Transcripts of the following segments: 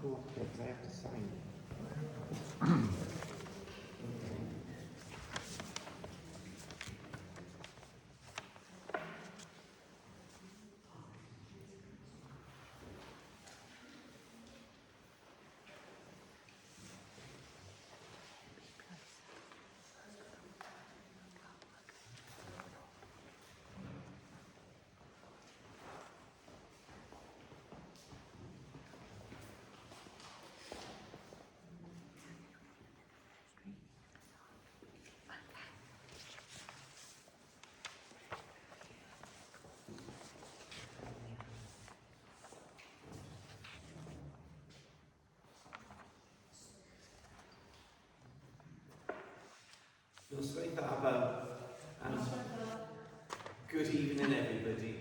go up there because I have to sign. Good evening everybody.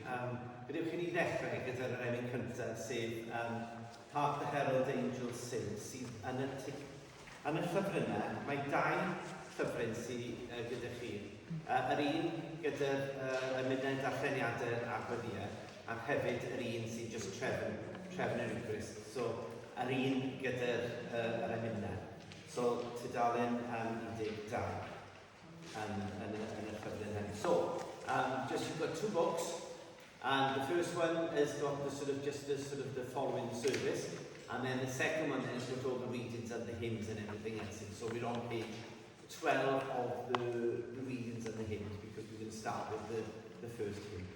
Bydwch chi ni ddechrau gyda'r emyn cyntaf sef Hark the Herald Angels Sing sydd yn y llyfrynau. Mae dau llyfryn sydd gyda chi. Yr un gyda'r emynau darlleniadau Aberdia ac hefyd yr un sydd just trefn yr Eucharist. So, yr un gyda'r emynau. So, tudalen 12 yn y llyfryn hyn. So, just you've got two books, and the first one has got the the following service, and then the second one has got all the readings and the hymns and everything else. So we're on page 12 of the readings and the hymns because we're going to start with the first hymn.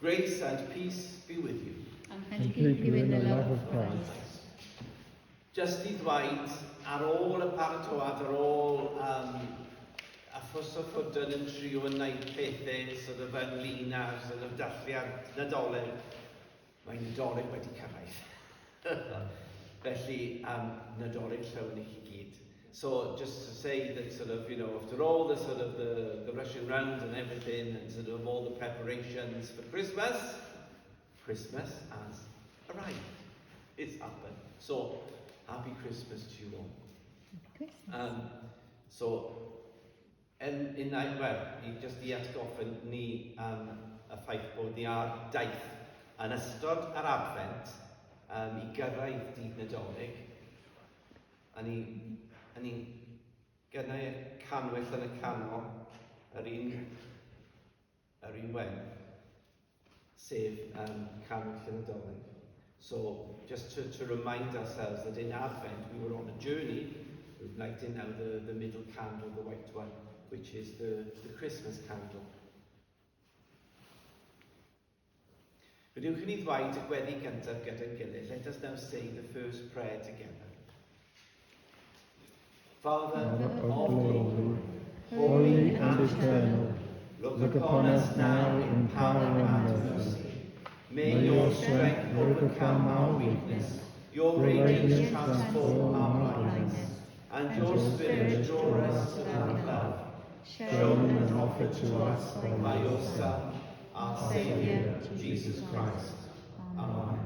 Grace and peace be with you. And keep you in the love of Christ. Just i ddweud, ar ôl y paratoad, ar ôl achos o ffwdyn yn trio yn neud pethau sydd fy ynglyn â'r dathliad Nadolig, mae Nadolig wedi cyrraedd. Felly, Nadolig llawn i chi gyd. So just to say that sort of, you know, after all the sort of the rushing round and everything and sort of all the preparations for Christmas, Christmas has arrived. It's happened. So, happy Christmas to you all. Christmas. So, in night, well, just the atgoffa ni y ffaith bod ni ar daith yn ystod yr advent I gyrraedd dydd Nadolig. A ni'n gynnau y canwyll yn y canol, yr un wen, sef canwyll yn Nadolig. So, just to remind ourselves that in Advent we were on a journey, we've lighted now the middle candle, the white one, which is the Christmas candle. Gwnewch i ni ddweud y gweddi gyntaf gyda'n gilydd. Let us now say the first prayer together. Father of glory, holy and eternal, look upon us now in power and mercy. May your strength overcome our weakness, your radiance transform our blindness, and your spirit draw us to that love, shown and offered to us by your Son, our Saviour, Jesus Christ. Amen.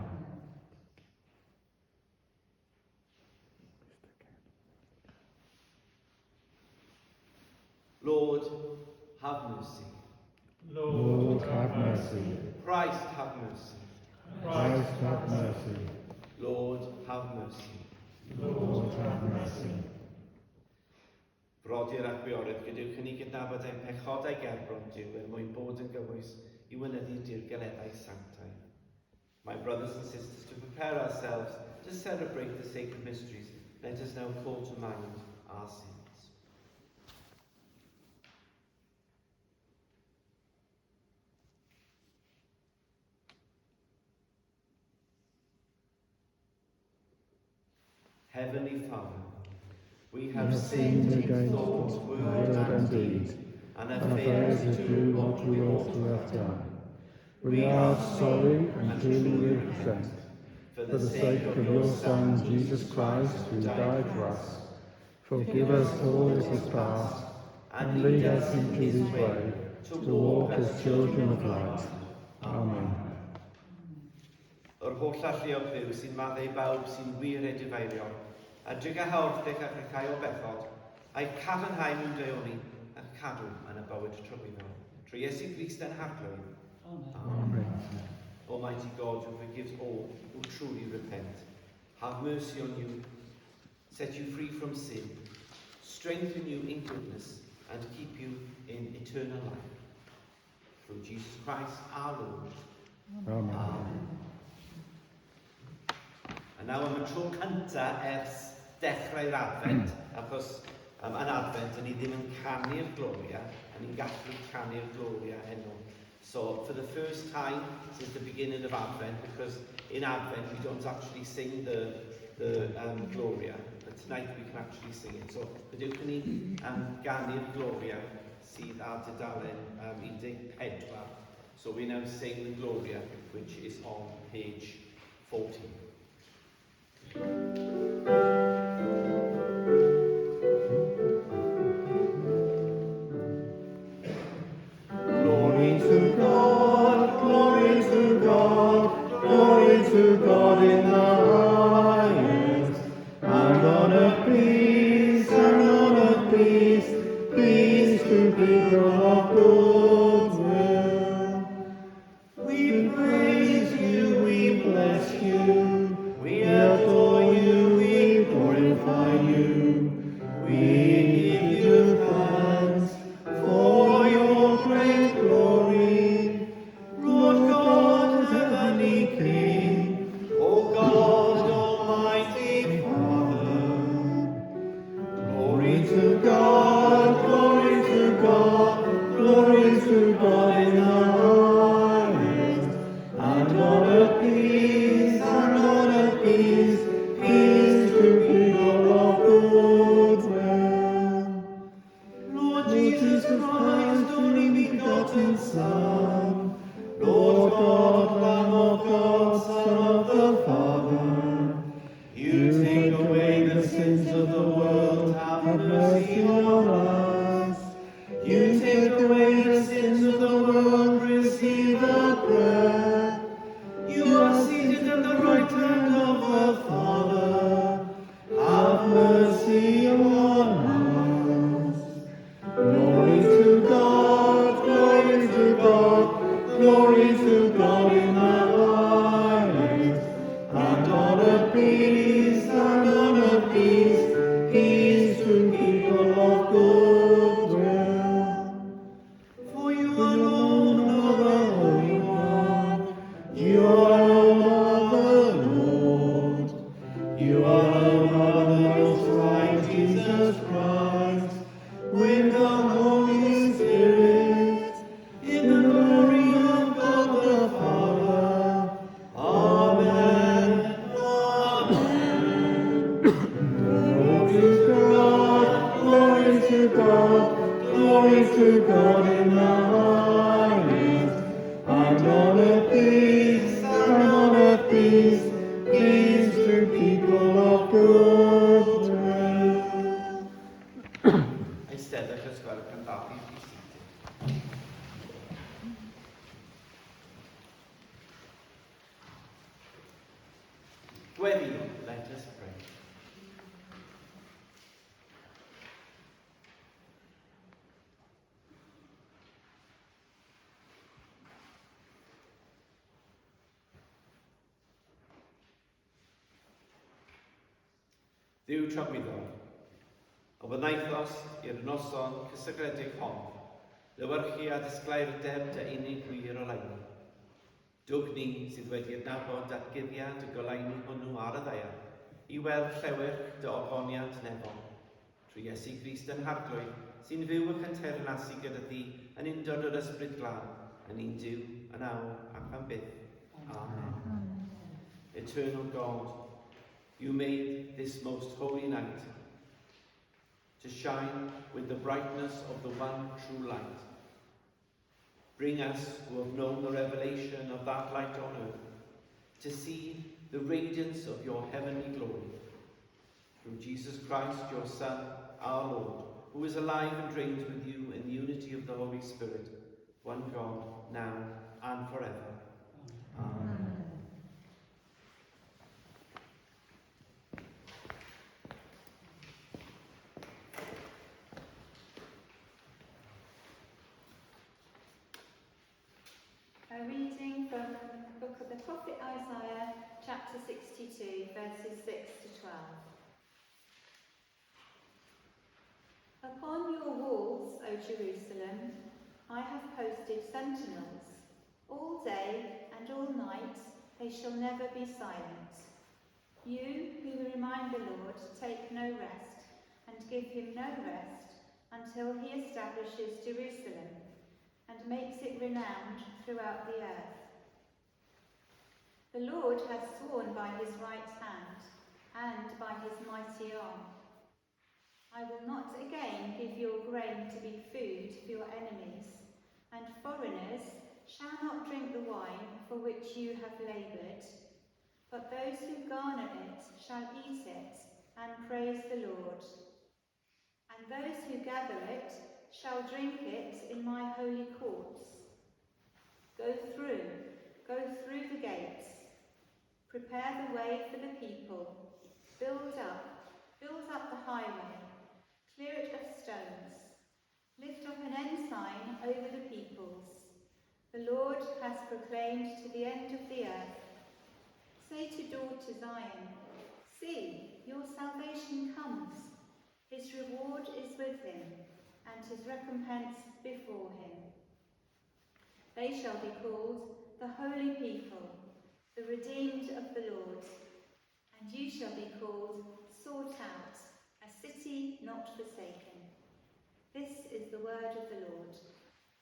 Lord, have mercy. Lord, have mercy. Christ, have mercy. Christ, have mercy. Lord, have mercy. Lord, have mercy. Brodyr ac biorydd, gadewch ni gydnabod ein pechodau gerbron Dyw mwyn bod yn gywys I wynyddu dirgeleddau sanctau. My brothers and sisters, to prepare ourselves to celebrate the sacred mysteries, let us now call to mind our sins. Heavenly Father, we have sinned in thought, word and deed, and have failed to do what we ought to have done. We are sorry and truly repent. For the sake of your Son, Jesus Christ, who died for us, forgive us all that is past, and lead us into his way, to walk as children of light. Amen. O'r holl alluog Dduw sy'n maddau bawb sy'n wir edifeiriol, a dryga hawrdych ac rhai o bechod, a'i cadarnhau mewn deoni ac cadw yn y bywyd trwyddol. Trwy Iesu Grist yn harglwydd. Amen. Almighty God, who forgives all who truly repent, have mercy on you, set you free from sin, strengthen you in goodness, and keep you in eternal life. Through Jesus Christ our Lord. Amen. Amen. A nawr am y tro cynta ers dechrau'r Advent, achos yn Advent, ni ddim yn canu'r Gloria, a ni'n gallu canu'r Gloria heno. So, for the first time since the beginning of Advent, because in Advent we don't actually sing the Gloria, but tonight we can actually sing it. So, gadewch ni ganu'r Gloria sydd ar dudalen 14. So we now sing the Gloria, which is on page 14. Glory to God, glory to God, glory to God in the highest, and on earth peace, peace to people of good will. We praise you, we bless you, we adore you, we glorify you, we give you thanks for your great glory, Lord God, heavenly King, O God, almighty Father. Glory to God, glory to God, glory to God in the highest, and on earth peace, peace to people of good will. Lord Jesus Christ, only begotten Son, Lord God, Lamb of God, Son of the Father, you take away the sins of the world, have You take away the sins of the world, receive our prayer. You are seated at the right hand of the Father. Have mercy on us. Glory to God, glory to God, glory to God in the highest. And on earth peace, and on earth peace, peace to people of good will. For you alone are the Holy One, you alone are the Lord, you alone are the Most High Jesus Christ, with the Holy Spirit, in the glory of God the Father. Amen. Amen. Glory to God, glory to God, glory to God in the highest, and on earth peace, and on earth peace, peace to people of good will. Eisteddwch os gwelwch yn dal i seated. Gweddill, let us pray. Dduw trafwyddol, o bynaethos i'r noson cysylltiedig hon, lywyrchu a disglaerdeb dy unig wir o leini. Dwg ni sydd wedi adnabod datgyddiad y goleini hwnnw ar y ddaear, i weld llewyrch dy ogoniant nefol, trwy Iesu Grist yn harglwydd, sy'n fyw ac yn teyrnasu gyda thi yn undod o'r ysbryd glân, yn un Duw, yn awr ac am byth. Amen. Eternal God, you made this most holy night to shine with the brightness of the one true light. Bring us who have known the revelation of that light on earth to see the radiance of your heavenly glory. Through Jesus Christ, your Son, our Lord, who is alive and reigns with you in the unity of the Holy Spirit, one God, now and forever. Amen. A reading from the book of the prophet Isaiah, chapter 62, verses 6 to 12. Upon your walls, O Jerusalem, I have posted sentinels. All day and all night they shall never be silent. You who remind the Lord take no rest, and give him no rest until he establishes Jerusalem and makes it renowned throughout the earth. The Lord has sworn by his right hand and by his mighty arm. I will not again give your grain to be food for your enemies, and foreigners shall not drink the wine for which you have laboured, but those who garner it shall eat it and praise the Lord. And those who gather it shall drink it in my holy courts. Go through the gates. Prepare the way for the people. Build up the highway. Clear it of stones. Lift up an ensign over the peoples. The Lord has proclaimed to the end of the earth. Say to daughter Zion, see, your salvation comes. His reward is with him, and his recompense before him. They shall be called the holy people, the redeemed of the Lord. And you shall be called sought out, a city not forsaken. This is the word of the Lord.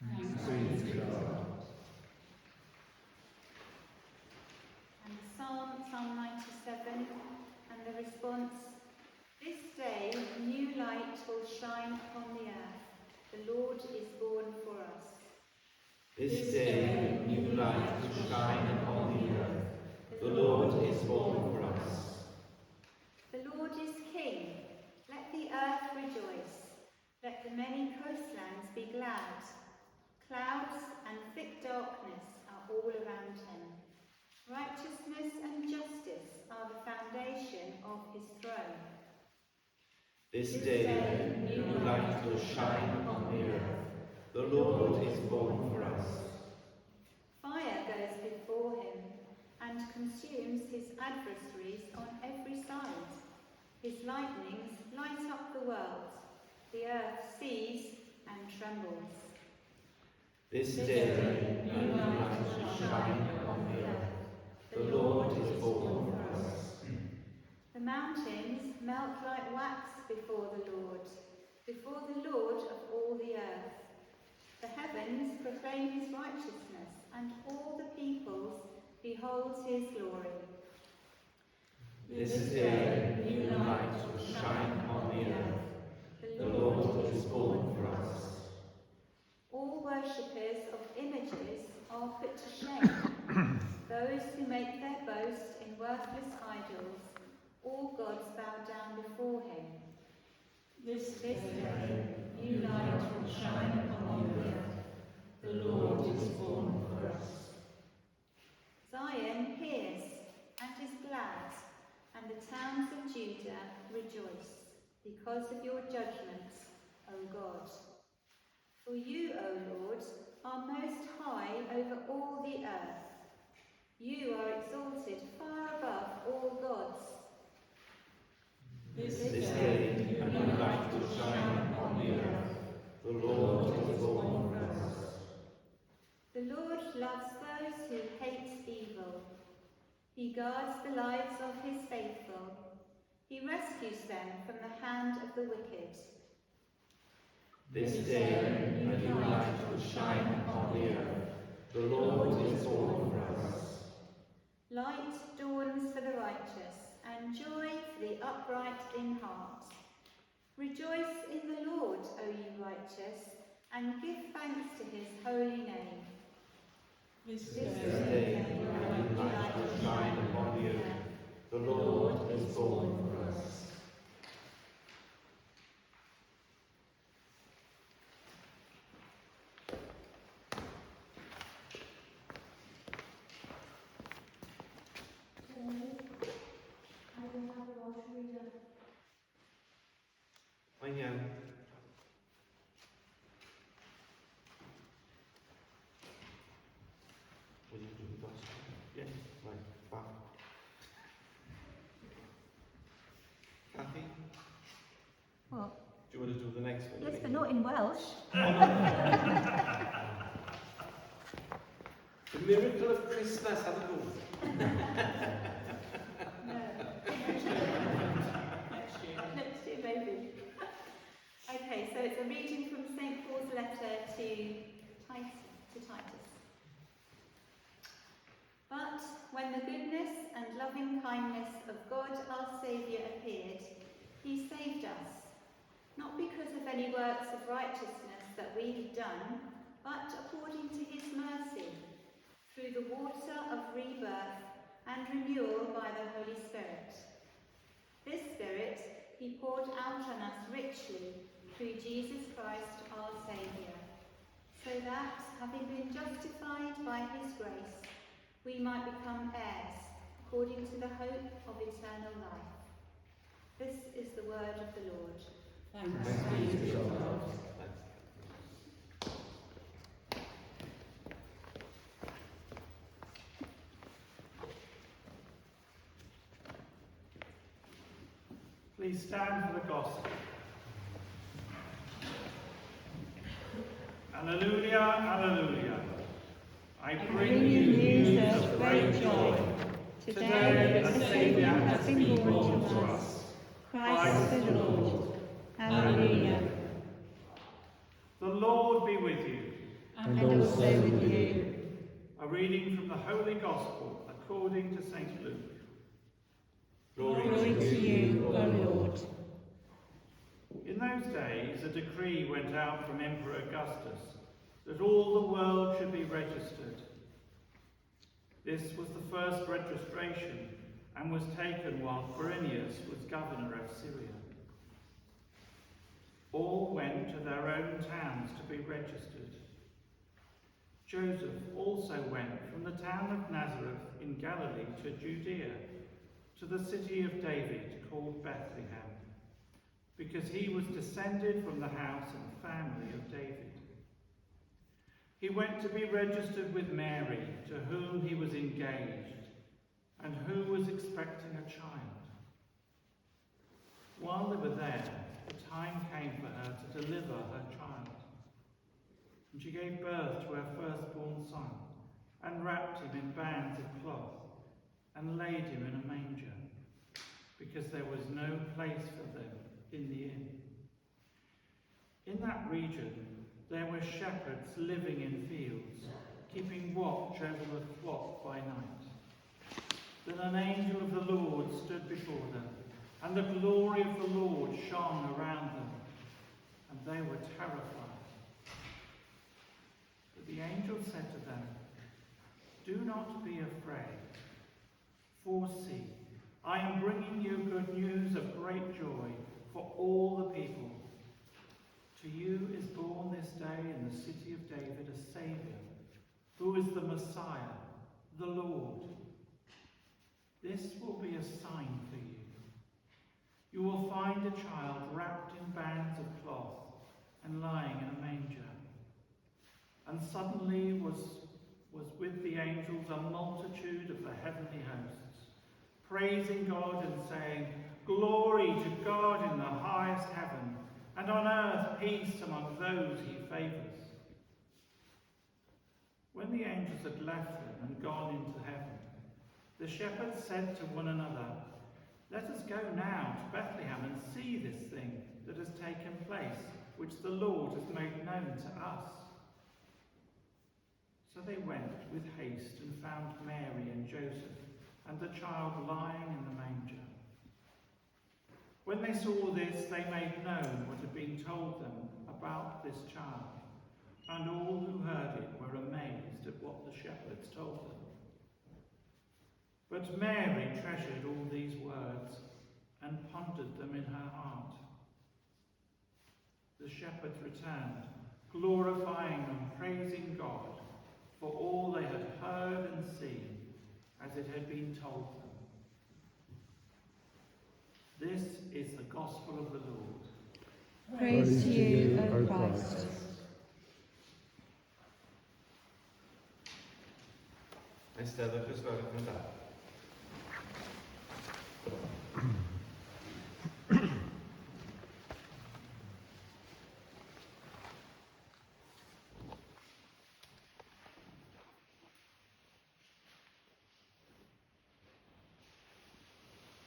Thanks be to God. And the Psalm 97, and the response, this day new light will shine upon the earth. The Lord is born for us. This day new light will shine upon the earth. The Lord is born for us. The Lord is King. Let the earth rejoice. Let the many coastlands be glad. glad. Clouds and thick darkness are all around him. Righteousness and justice are the foundation of his throne. This day new light will shine on the earth. The Lord is born for us. Fire goes before him and consumes his adversaries on every side. His lightnings light up the world. The earth sees and trembles. This day new light will shine on the earth. The Lord is born for us. The mountains melt like wax before the Lord of all the earth. The heavens proclaim his righteousness, and all the peoples behold his glory. This day new light will shine on the earth. The Lord is born for us. All worshippers of images are put to shame. Those who make their boast in worthless idols, all gods bow down before him. This day new light will shine upon the earth. The Lord is born for us. Zion hears and is glad, and the towns of Judah rejoice because of your judgments, O God. For you, O Lord, are most high over all the earth. You are exalted far above all gods. This day new light will shine on the earth. The Lord is born for us. The Lord loves those who hate evil. He guards the lives of his faithful. He rescues them from the hand of the wicked. This day new light will shine upon the earth. The Lord is born for us. Light dawns for the righteous, and joy for the upright in heart. Rejoice in the Lord, O you righteous, and give thanks to his holy name. This day new light will shine upon the earth. The Lord is born for us. Mae'n iawn. Will you do the gospel? Yeah, right, back. Kathy, What? do you want to do the next one? Yes, but not in Welsh. The miracle of Christmas, have a go. Next year, maybe. Okay, so it's a reading from St. Paul's letter to Titus. But when the goodness and loving kindness of God our Saviour appeared, he saved us, not because of any works of righteousness that we had done, but according to his mercy, through the water of rebirth and renewal by the Holy Spirit. This Spirit he poured out on us richly through Jesus Christ our Saviour, so that, having been justified by his grace, we might become heirs according to the hope of eternal life. This is the word of the Lord. Thanks be to God. Please stand for the gospel. Alleluia, alleluia. I bring you news of great joy. Today a Saviour has been born to us, Christ the Lord. Alleluia. The Lord be with you. And also with you. A reading from the Holy Gospel according to St. Luke. Glory to you, O Lord. In those days, a decree went out from Emperor Augustus that all the world should be registered. This was the first registration and was taken while Quirinius was governor of Syria. All went to their own towns to be registered. Joseph also went from the town of Nazareth in Galilee to Judea, to the city of David called Bethlehem, because he was descended from the house and family of David. He went to be registered with Mary, to whom he was engaged, and who was expecting a child. While they were there, the time came for her to deliver her child. And she gave birth to her firstborn son, and wrapped him in bands of cloth, and laid him in a manger, because there was no place for them in the inn. In that region there were shepherds living in fields, keeping watch over the flock by night. Then an angel of the Lord stood before them, and the glory of the Lord shone around them, and they were terrified. But the angel said to them, "Do not be afraid, for see, I am bringing you good news of great joy for all the people. To you is born this day in the city of David a Saviour, who is the Messiah, the Lord. This will be a sign for you. You will find a child wrapped in bands of cloth and lying in a manger." And suddenly was with the angels a multitude of the heavenly hosts, praising God and saying, "Glory to God in the highest heaven, and on earth peace among those he favours." When the angels had left them and gone into heaven, the shepherds said to one another, "Let us go now to Bethlehem and see this thing that has taken place, which the Lord has made known to us." So they went with haste and found Mary and Joseph and the child lying in the manger. When they saw this, they made known what had been told them about this child, and all who heard it were amazed at what the shepherds told them. But Mary treasured all these words and pondered them in her heart. The shepherds returned, glorifying and praising God for all they had heard and seen, as it had been told them. This is the gospel of the Lord. Praise to you, O Christ. Eisteddwch os gwelwch yn dda.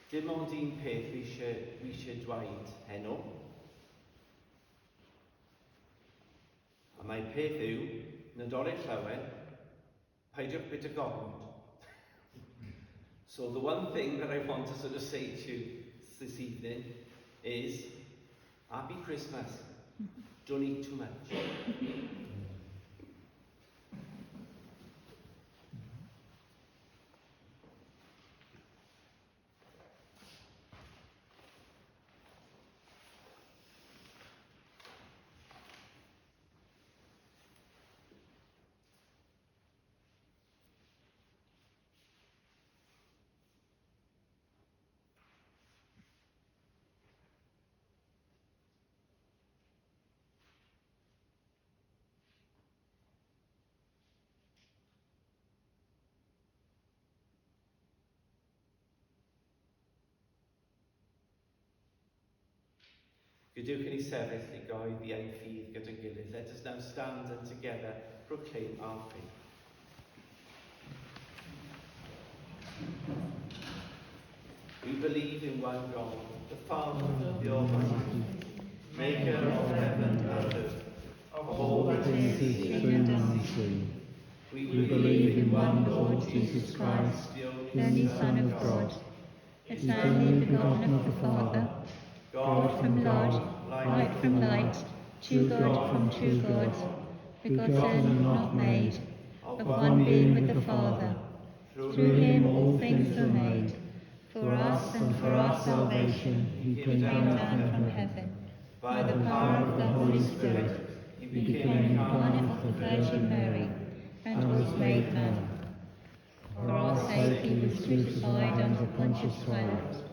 Dim ond un peth fi eisiau dweud heno. A mae peth yw, Nadolig llawer, peidiwch bit o gofod. So the one thing that I want to sort of say to you this evening is, Happy Christmas. Don't eat too much. Gadewch i ni sefyll i goeddi ein ffydd gyda'n gilydd. Let us now stand and together proclaim our faith. We believe in one God, the Father, the Almighty, maker of heaven and earth, of all that is seen and unseen. We believe in one Lord Jesus Christ, the only Son of God, eternally begotten of the Father, God from God, light from light, true God from true God, begotten and not made, of one being with the Father. Through him all things were made. For us and for our salvation he came down from heaven. By the power of the Holy Spirit, he became incarnate of the Virgin Mary and was made man. For our sake he was crucified under Pontius Pilate.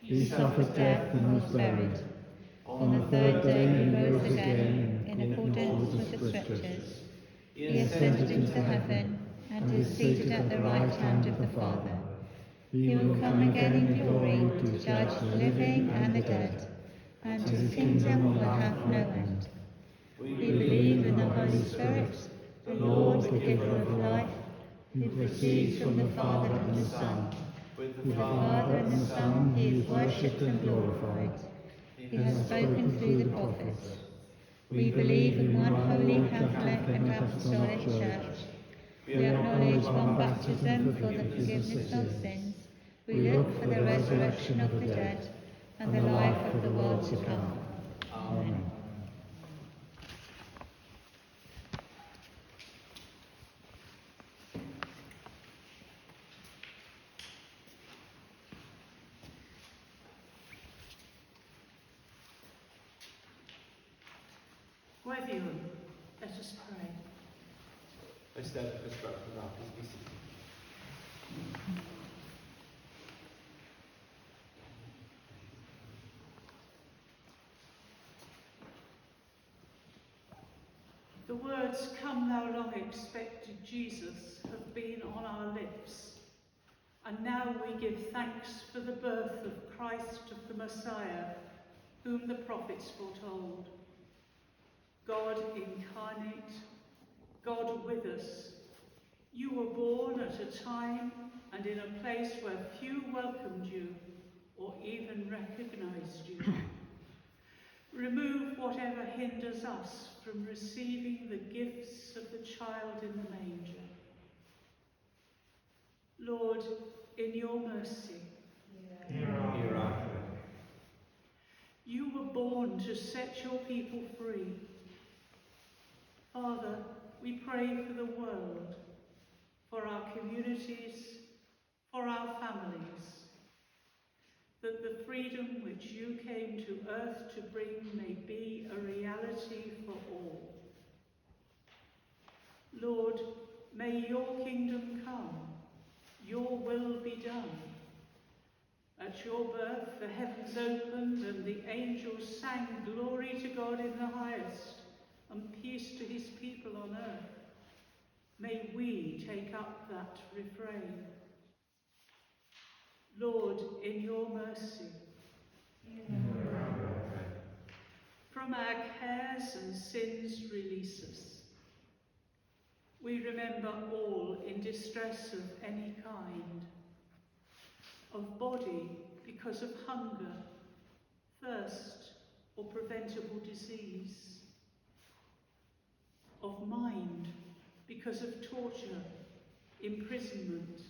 He suffered death and was buried. On the third day he rose again in accordance with the Scriptures. He ascended into heaven and is seated at the right hand of the Father. He will come again in glory to judge the living and the dead, and his kingdom will have no end. We believe in the Holy Spirit, the Lord, the giver of life, who proceeds from the Father and the Son. With the Father and the Son he is worshipped and glorified. He has spoken through the prophets. We believe in one holy Catholic and Apostolic Church. We acknowledge one baptism for the forgiveness of sins. We look for the resurrection of the dead and the life of the world to come. Amen. Brethren, let us pray. I stand at this back for now. Please be seated. The words, "Come thou long expected Jesus," have been on our lips. And now we give thanks for the birth of Christ, of the Messiah, whom the prophets foretold. God incarnate, God with us, you were born at a time and in a place where few welcomed you or even recognized you. Remove whatever hinders us from receiving the gifts of the child in the manger. Lord, in your mercy, Hear our prayer. you were born to set your people free. Father, we pray for the world, for our communities, for our families, that the freedom which you came to earth to bring may be a reality for all. Lord, may your kingdom come, your will be done. At your birth, the heavens opened and the angels sang glory to God in the highest and peace to his people on earth. May we take up that refrain. Lord, in your mercy, from our cares and sins release us. We remember all in distress of any kind, of body because of hunger, thirst, or preventable disease, of mind because of torture, imprisonment,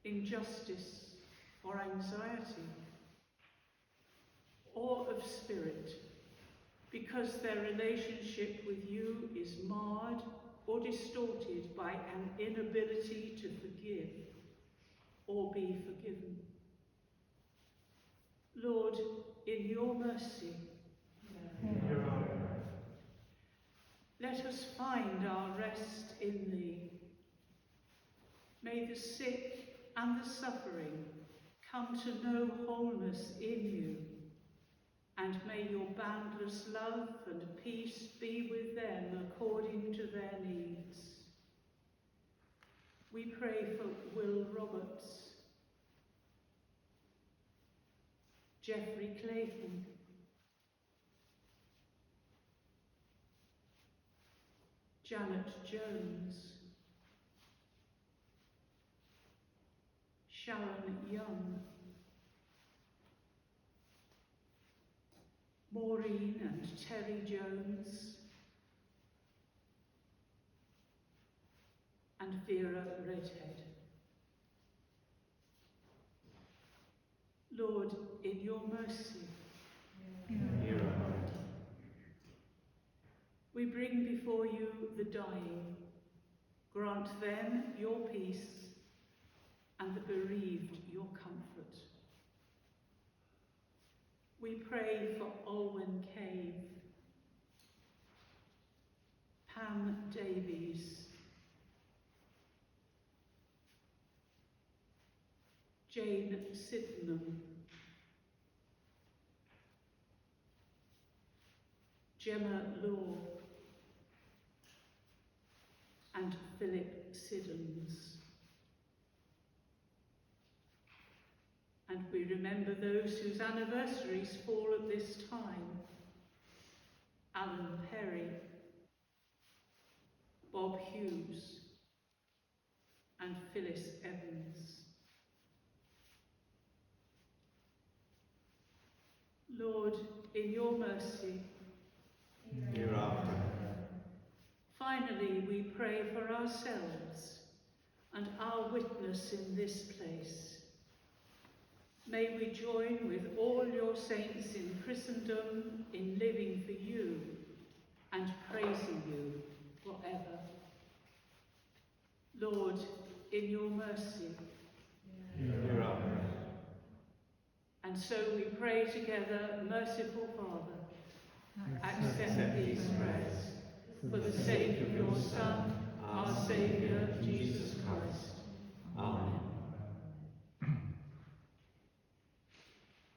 injustice, or anxiety, or of spirit because their relationship with you is marred or distorted by an inability to forgive or be forgiven. Lord, in your mercy, let us find our rest in thee. May the sick and the suffering come to know wholeness in you, and may your boundless love and peace be with them according to their needs. We pray for Will Roberts, Geoffrey Clayton, Janet Jones, Sharon Young, Maureen and Terry Jones, and Vera Redhead. Lord, in your mercy, we bring before you the dying. Grant them your peace and the bereaved your comfort. We pray for Olwen Cave, Pam Davies, Jane Sydenham, Gemma Law, and Philip Siddons. And we remember those whose anniversaries fall at this time: Alan Perry, Bob Hughes, and Phyllis Evans. Lord, in your mercy, Hereafter. finally we pray for ourselves and our witness in this place. May we join with all your saints in Christendom in living for you and praising you forever. Lord, in your mercy. Hereafter. And so we pray together, merciful Father, accept these prayers for the sake of your Son, our Saviour, Jesus Christ. Amen.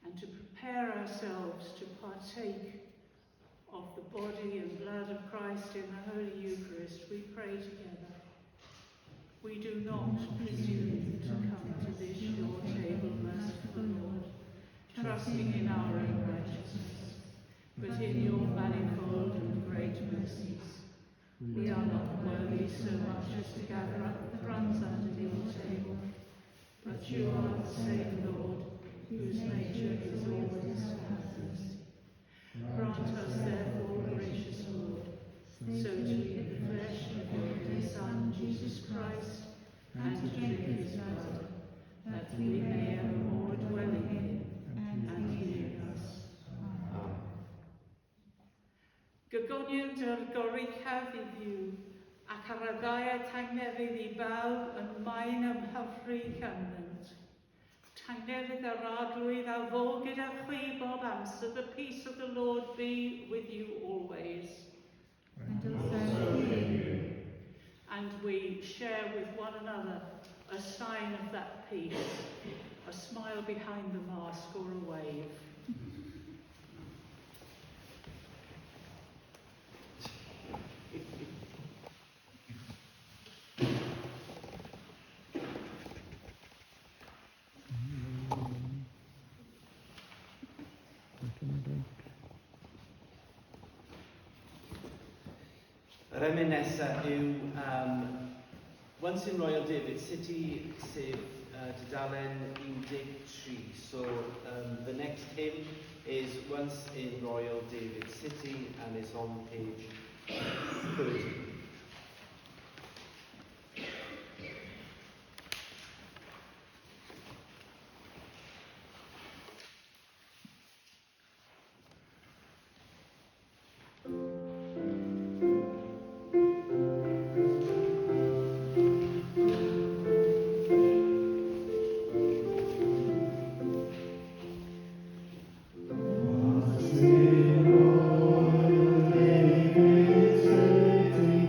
And to prepare ourselves to partake of the body and blood of Christ in the Holy Eucharist, we pray together. We do not presume to come to this your table, merciful Lord, trusting in our own righteousness, but in your manifold and great mercies. We are not worthy so much as to gather up the crumbs under your table, but you are the same Lord, whose nature is always to have mercy. Grant us therefore, gracious Lord, so to eat the flesh of your dear Son, Jesus Christ, and to drink his blood, that we may evermore dwell in him and he in us. Gogoniant yr goruchaf I ddiw, ac ar y ddau tangnefydd I bawb yn maen ymhyfru cymrynt. Tangnefydd yr arglwydd a fo gyda chwi bob amser. The peace of the Lord be with you always. And also with you. And we share with one another a sign of that peace, a smile behind the mask or a wave. Yr emyn nesaf yw Once in Royal David City, sef dudalen 13. So the next hymn is Once in Royal David City and it's on page 30. Once in Royal David City.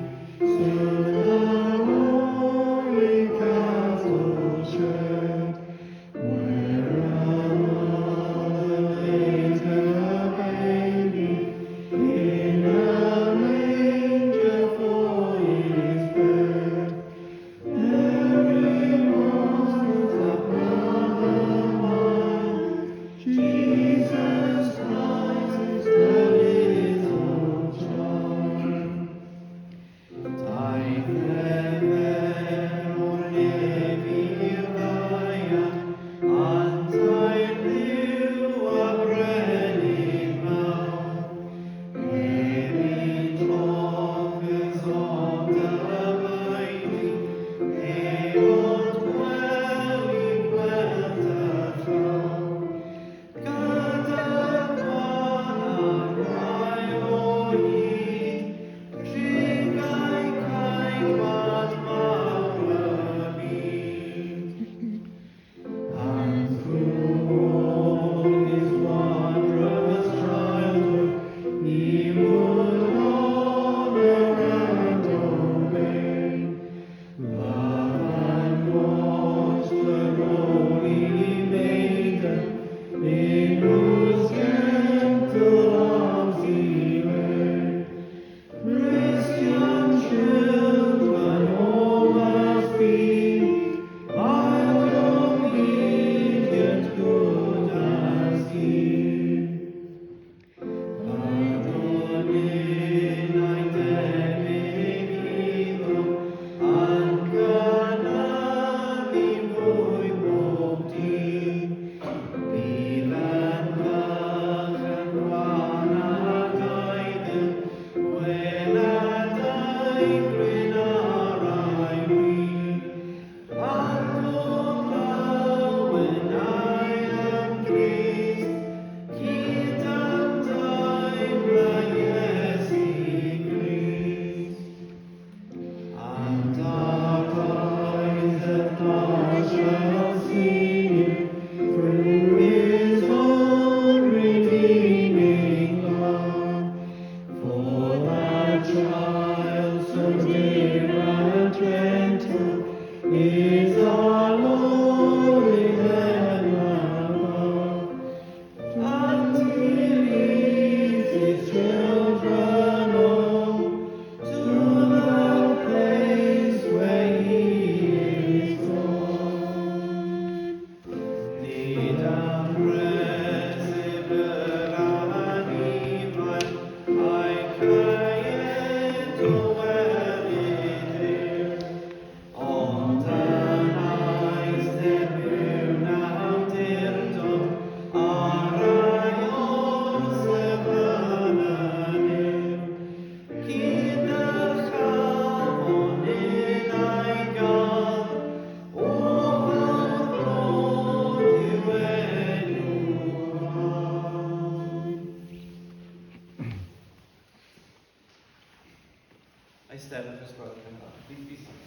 Eisteddfod ysbryd yn dda. Please be seated.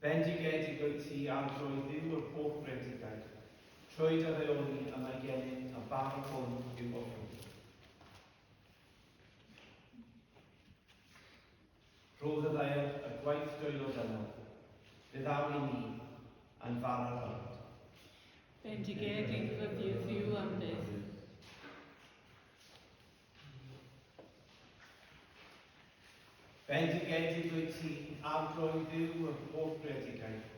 Bendigedig wyt ti ar drwy ddiw yr holl bredigaeth, trwy dy ddeoni a mae gennym a bar hwn i'w offwm. Roedd y ddair y gwaith dwylo dyna, fe ddaw i ni yn far ar hwnt. Bendigedig fyddi ddiw am byth. Bendigedig wyt ti ar drwy ddiw yr holl bredigaeth,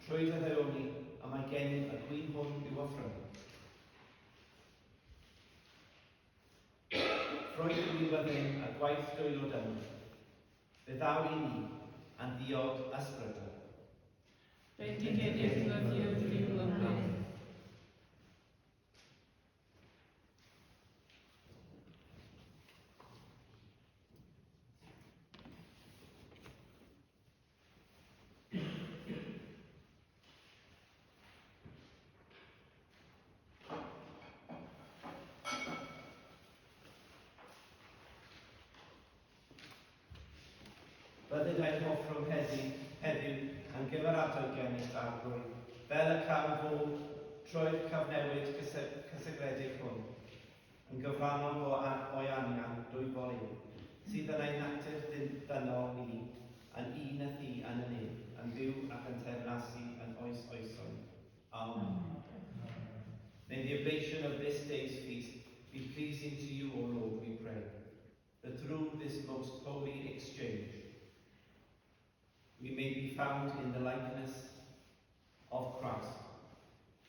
trwy dy ddeoni a mae gennym y gwyn hwn i'w offwm. Roedd i fyddin y gwaith dwylo dyna, fe ddaw i ni yn ddiod ysbrydol. Bendigedig fyddi ddiw am byth. Byddid eich hoffrwm heddiw yn gyferadol gennych arglwydd, fel y cael fod trwy'r cyfnewid cysegredig hwn, yn gyfrannol o'i anian dwy bolyw, sydd yn ein natur dynol ni, yn un a thi yn y nid, yn byw ac yn teyrnasu yn oes oesoedd. Amen. May the oblation of this day's feast be pleasing to you, O Lord, we pray, that through this most holy exchange, we may be found in the likeness of Christ,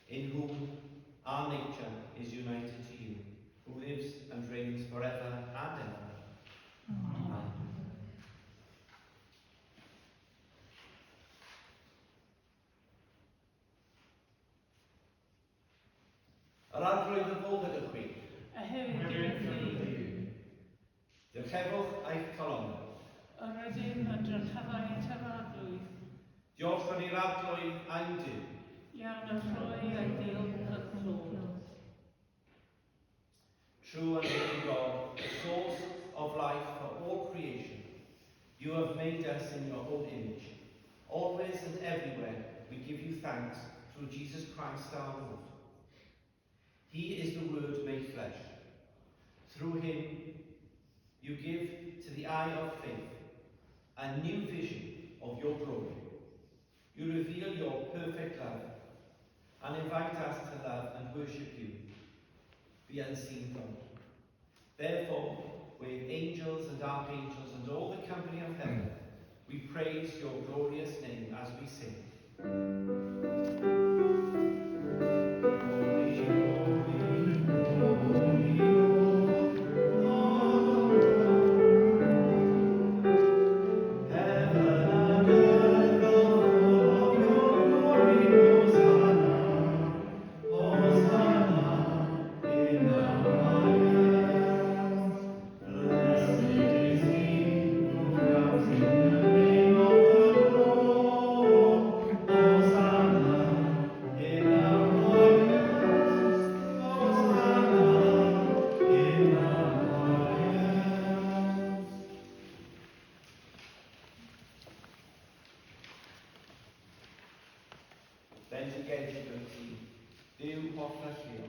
in whom our nature is united to you, who lives and reigns forever and ever. Amen. Yr arglwydd y fod ydych chi. A hefyd gyda chi. Dirchefwch eich colonnau. Yr ydym yn drychafau at yr arglwydd. Diolch yn i'r arglwydd a'n Duw. Iawn yn rhoi a'i ddilg y clod. True and living God, the source of life for all creation, you have made us in your own image. Always and everywhere we give you thanks through Jesus Christ our Lord. He is the Word made flesh. Through him you give to the eye of faith a new vision of your glory. You reveal your perfect love and invite us to love and worship you, the unseen God. Therefore, with angels and archangels and all the company of heaven, we praise your glorious name as we sing. hoffnadlio,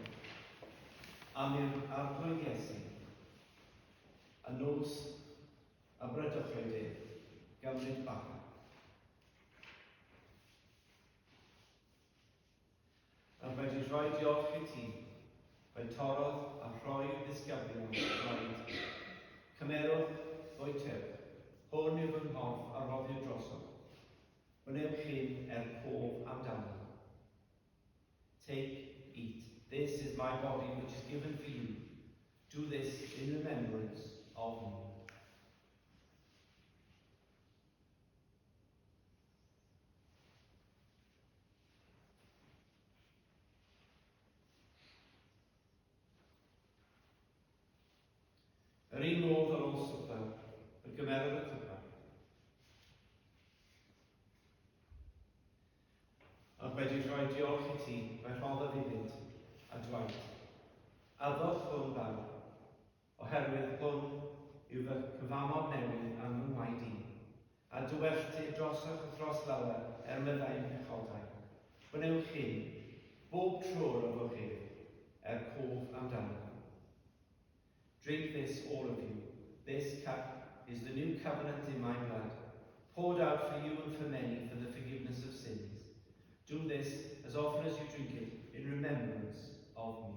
am i'r arglwydd Iesu, a nos a brydychwyd ef, gymryd bach. A wedi rhoi diolch i ti, fe torodd a rhoi ddisgyblion rhaid. Cymerwch o'i tyf, hwn yw fy nghorff a roddi'r drosodd. Gwnewch hyn pob amdano. Take, eat. This is my body which is given for you. Do this in remembrance of me. Yr un modd ar ôl swper, y gymerodd y cwpa. Ac wedi rhoi diolch i ti, fe rhoddodd iddynt a dweud. Addwch hwn fawr, oherwydd hwn yw fy cyfamod newydd am fy ngwaed i, a dywelltu dros lawer meddai'n pechodau. Gwnewch hyn, bob tro'r o fy hef, cof amdano. Drink this, all of you. This cup is the new covenant in my blood, poured out for you and for many for the forgiveness of sins. Do this as often as you drink it in remembrance of me.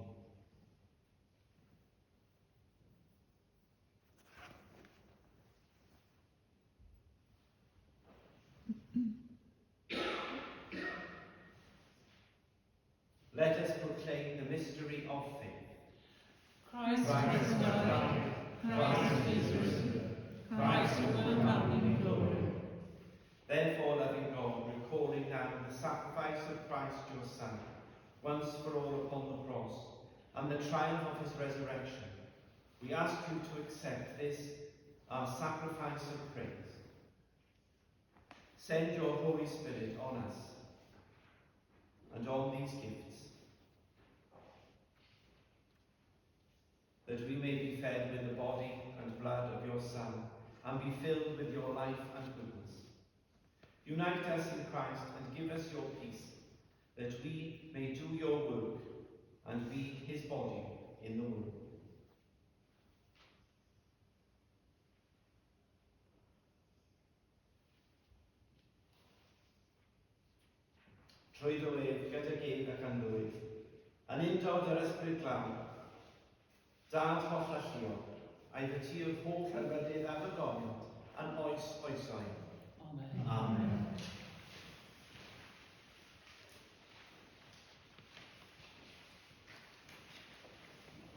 Let us proclaim the mystery of faith. Christ is alive. Christ is risen. Christ will come in glory. Therefore, loving God, recalling now the sacrifice of Christ your Son, once for all upon the cross, and the triumph of his resurrection, we ask you to accept this, our sacrifice of praise. Send your Holy Spirit on us and on these gifts, that we may be fed with the body and blood of your Son, and be filled with your life and goodness. Unite us in Christ and give us your peace, that we may do your work and be his body in the world. Trwy ddwyf gyda geg ac anlwydd, yn undod yr ysbryd glawr, dad hoffnadlio, a'i fyty'r holl rhyfydydd a fygoniad yn oes oesoedd. Amen. Amen.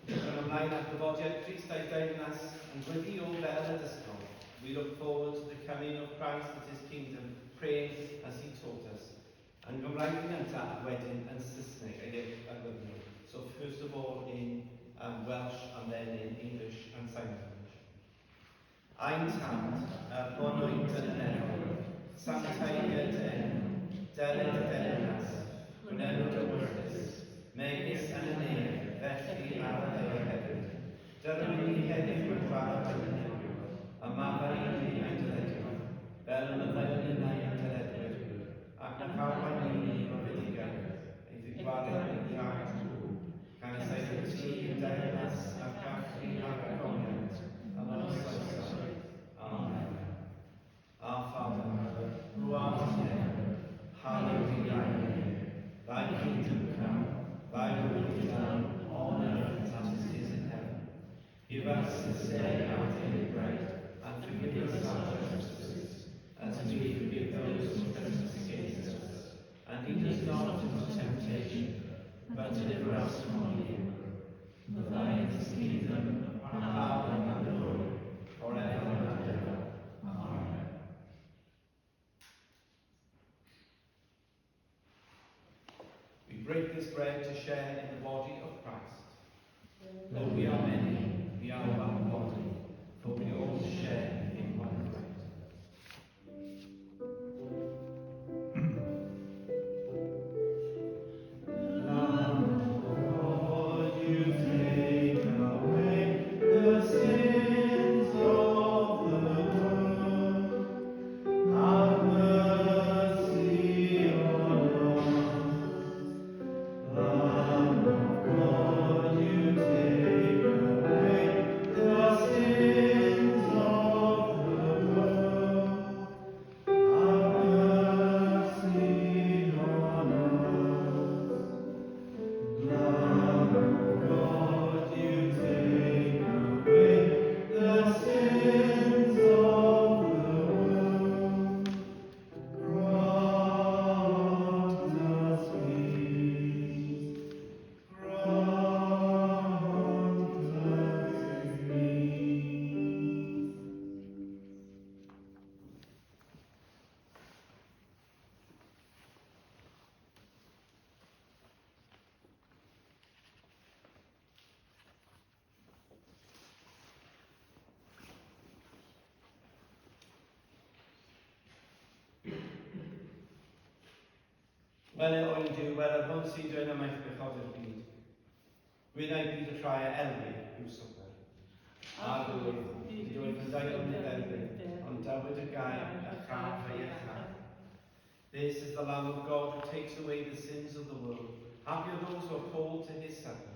Yn ymlaen at dyfodiad Crist a'i deyrnas yn gwyddi o fel y dysgol, we look forward to the coming of Christ at his kingdom, praying as he taught us. Yn Gymraeg yn gyntaf, wedyn yn Saesneg a gyfnod. So first of all in Welsh and then in English and Sign Language. Ein tant, bonwynt yn enw, sanctaidd enw, deled deyrnas, gwnewyd y wrthus, megis yn y neb, felly ar y hefyd. Dyrwn ni heddiw yn fawr yn y newid, a mafar i ni ein dyledwyr, fel yn y ddeud yn ein dyledwyr, ac yn parwain ni o fudigaeth, ei ddigwariad yn rhaid trwy, gan y seith ti yn deyrnas ac gallu ac agoniad, am yn oesoedd. Amen. Our Father, who art in heaven, hallowed be thy name. Thy kingdom come, thy will be done, on earth as it is in heaven. Give us this day our daily bread, and forgive us our trespasses, as we forgive those who trespass against us. And lead us not into temptation, but deliver us from evil. For thine is the kingdom, power, and glory, forever and ever. Amen. We break this bread to share in the body of Christ. Though we are many, we are one body, for we all share in one bread. Amen. fel oed yw, wel, yr hwn sy'n dweud am eich bychodd i'r byd. Gwydau byd y rhai a elwi yw swper. A dwyt, nid oedd yn dau o'n derbyn, ond dawyd y gair a chaf ei echaf. This is the Lamb of God who takes away the sins of the world. Happy are those who are called to his supper.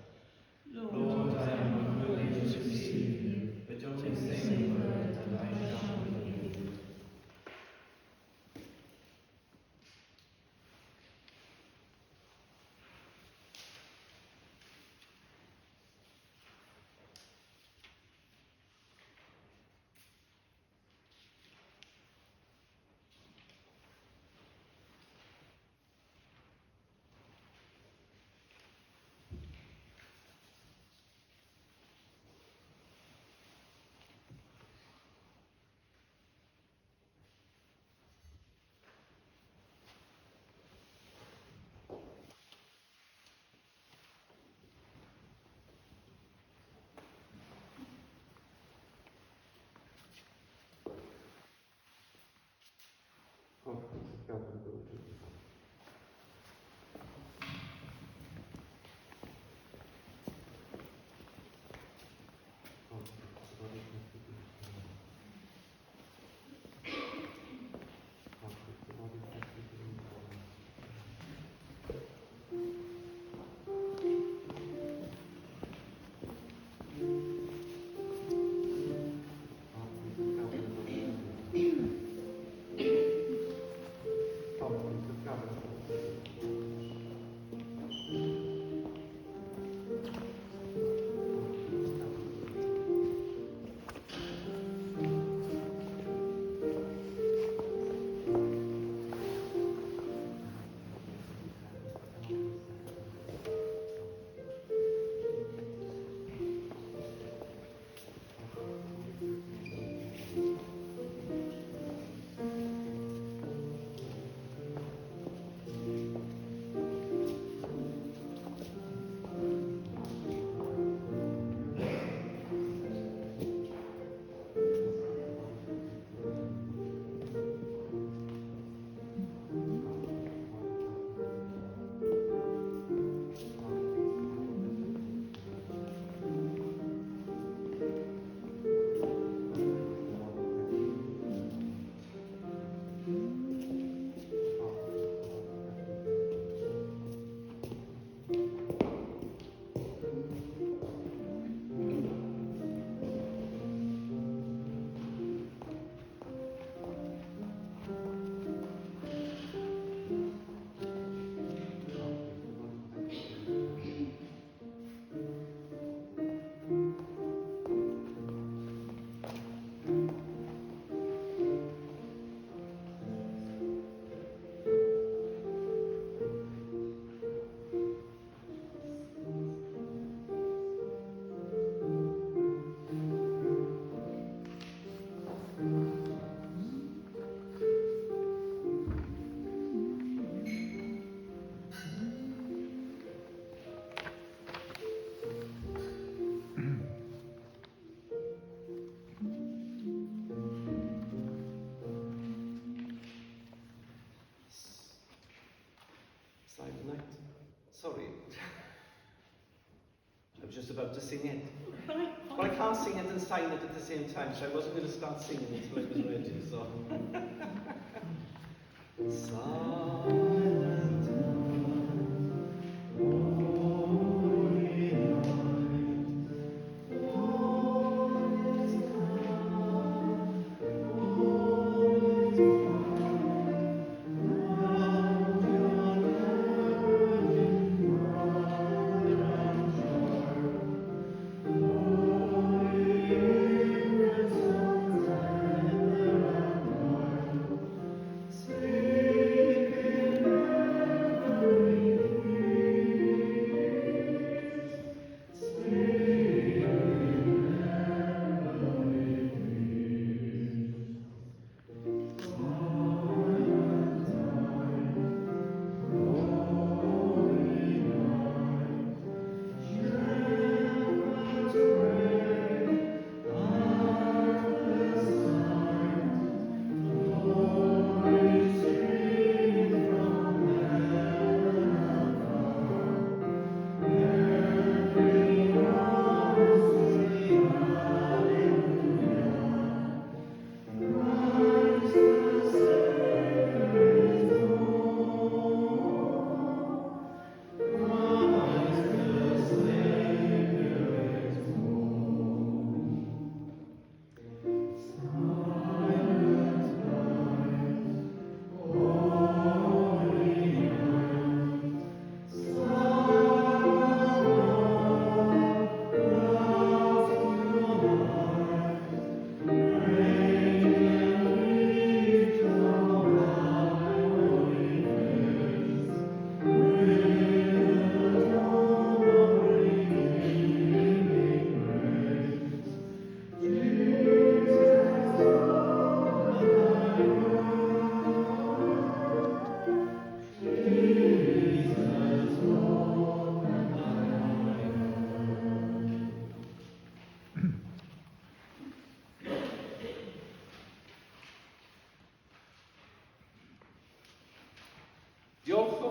Lord, I am unworthy to receive you, but only say the word and I shall believe. Sorry. I was just about to sing it. But I can't sing it and sign it at the same time, so I wasn't going to start singing until I was ready, so. Silent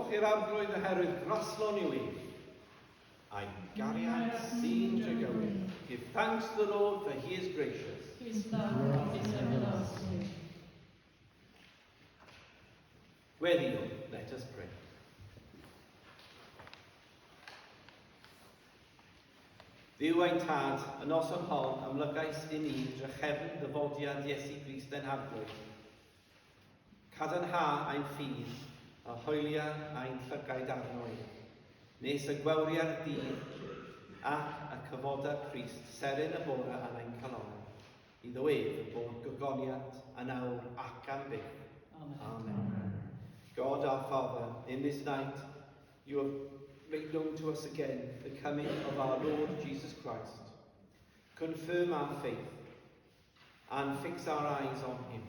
Diolch i'r arglwydd oherwydd graslon yw ef. A'n gariad sy'n trygywyn. Give thanks to the Lord, for he is gracious. His love is everlasting. Gweddill, let us pray. Dduw ein tad, yn noson hon, amlygais i ni drachefn ddyfodiad Iesu Grist ein arglwydd. Cadarnha ein ffydd, a hoelia ein llygaid arno i. Nes y gwawria'r dydd ac y cyfoda Crist serin y bora yn ein calonau. Iddo ef y bod gogoniad yn awr ac am byth. Amen. God our Father, in this night you have made known to us again the coming of our Lord Jesus Christ. Confirm our faith and fix our eyes on him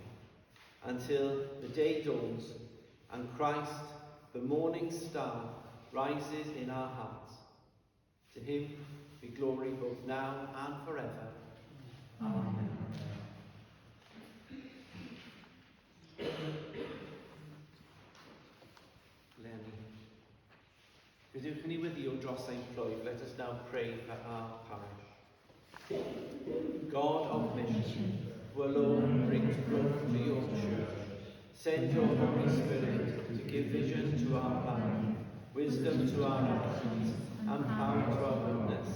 until the day dawns and Christ, the morning star, rises in our hearts. To him be glory both now and forever. Amen. Lenny. Gydywch ni weddio dros ein plwyf, let us now pray for our parish. God of mission, who alone brings growth to your church, send your Holy Spirit to give vision to our path, wisdom to our actions, and power to our witness,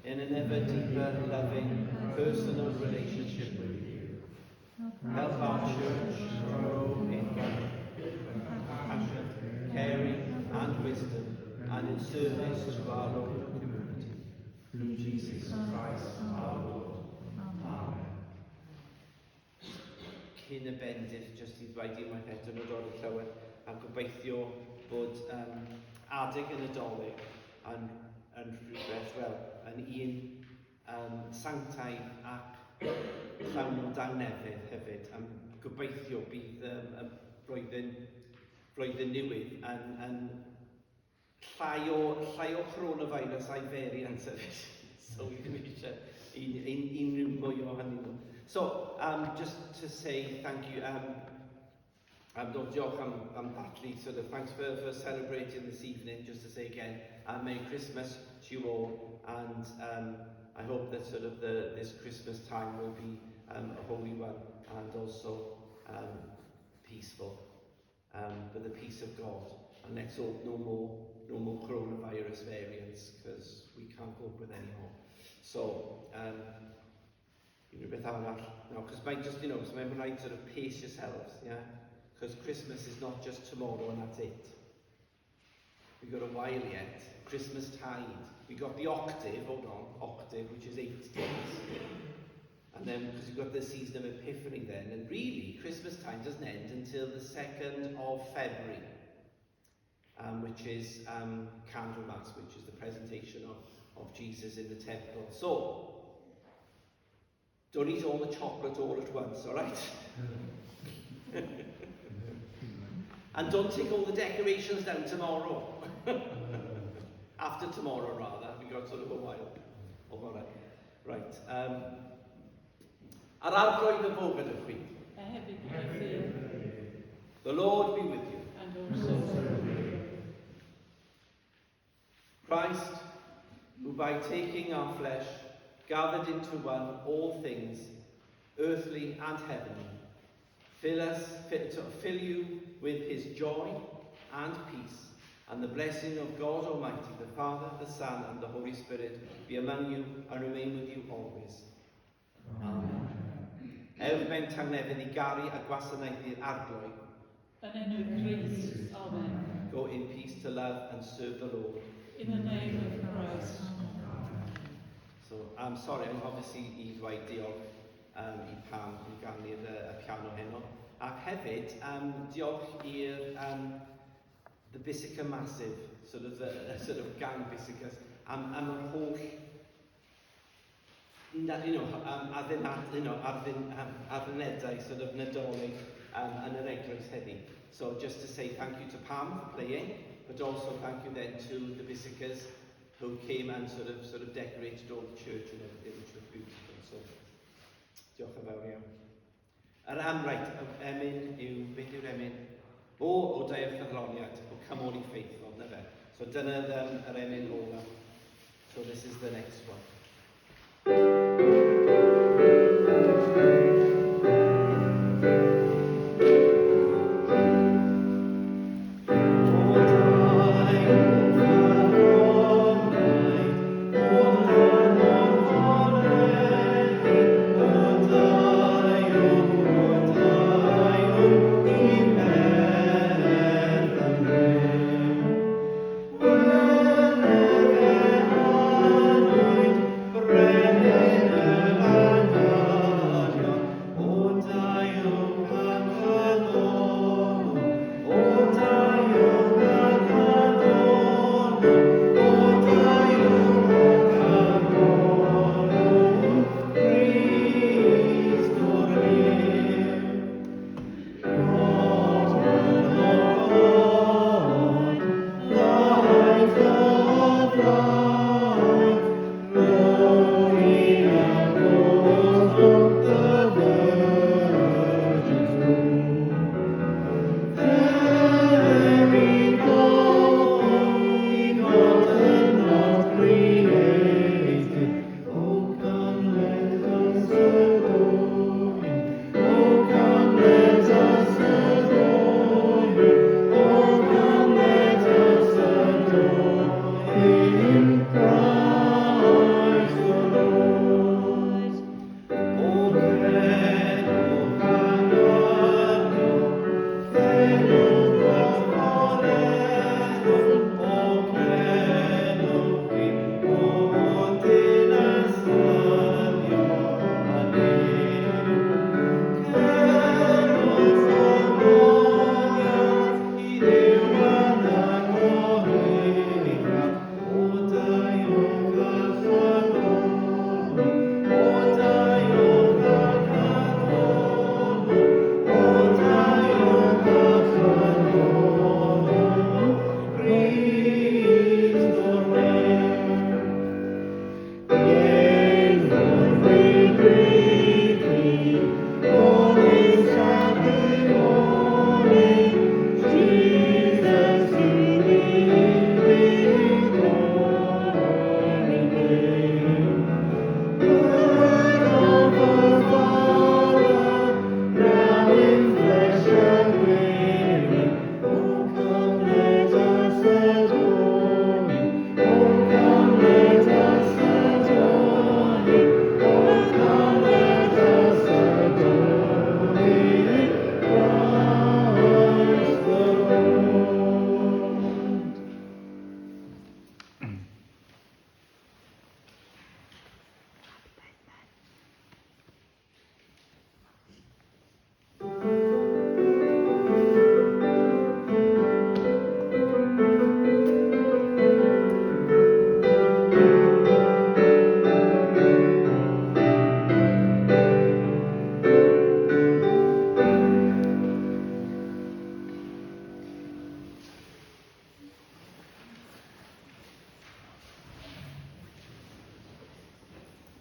in an ever deeper, loving, personal relationship with you. Help our church grow in compassion, caring, and wisdom, and in service to our local community. Through Jesus Christ our Lord. Amen. Cyn y bendith, jyst i ddweud i mae'n hedyn o dod y llawer, a gobeithio bod adeg yn y dolyg yn rhywbeth, wel, yn un sanctaidd ac llawn o dangnefydd hefyd. Gobeithio bydd y blwyddyn newydd yn llai o coronavirus a'i variant hefyd. So we can reach unrhyw mwy o hynny nhw. So, just to say thank you, diolch am dathlu, sort of thanks for celebrating this evening, just to say again, Merry Christmas to you all, and I hope that sort of this Christmas time will be a holy one, and also peaceful, with the peace of God, and let's hope no more coronavirus variants, because we can't cope with any more. So, rhywbeth arall. No, because just, so mae'n rhaid sort of pace yourselves, yeah? Because Christmas is not just tomorrow and that's it. We've got a while yet. Christmas tide. We got the octave, which is 8 days. And then, because you've got the season of Epiphany then, and really, Christmas time doesn't end until the 2nd of February, which is Candlemas, which is the presentation of Jesus in the temple. So, don't eat all the chocolate all at once, all right? And don't take all the decorations down tomorrow. After tomorrow, rather. We've got sort of a while. Oh, all right. Right. Ar arglwydd y fod ydych chi. The Lord be with you. And also with you. Christ, who by taking our flesh gathered into one all things, earthly and heavenly, fill you with his joy and peace, and the blessing of God Almighty, the Father, the Son, and the Holy Spirit be among you and remain with you always. Amen. Ewch mewn tangnefydd I garu a gwasanaethu'r arglwydd. Yn enw Christ. Amen. Go in peace to love and serve the Lord. In the name of Christ. So, I'm sorry, I'm obviously I ddweud diolch I Pam I gannu'r piano heno. Ac hefyd, diolch i'r the Bisica Massive, sort of gang Bisicas, am yr holl arddynedau sort of nadolig yn yr eglwys heddi. So just to say thank you to Pam for playing, but also thank you then to the Bisicas who came and sort of decorated all the church and everything, which was beautiful. So diolch yn fawr iawn. Yr amreit, beth yw'r emyn? o Dei'r Ffyddloniad, o Come On i Faithful, na fe. So dyna'r yr enyn olaf. So this is the next one.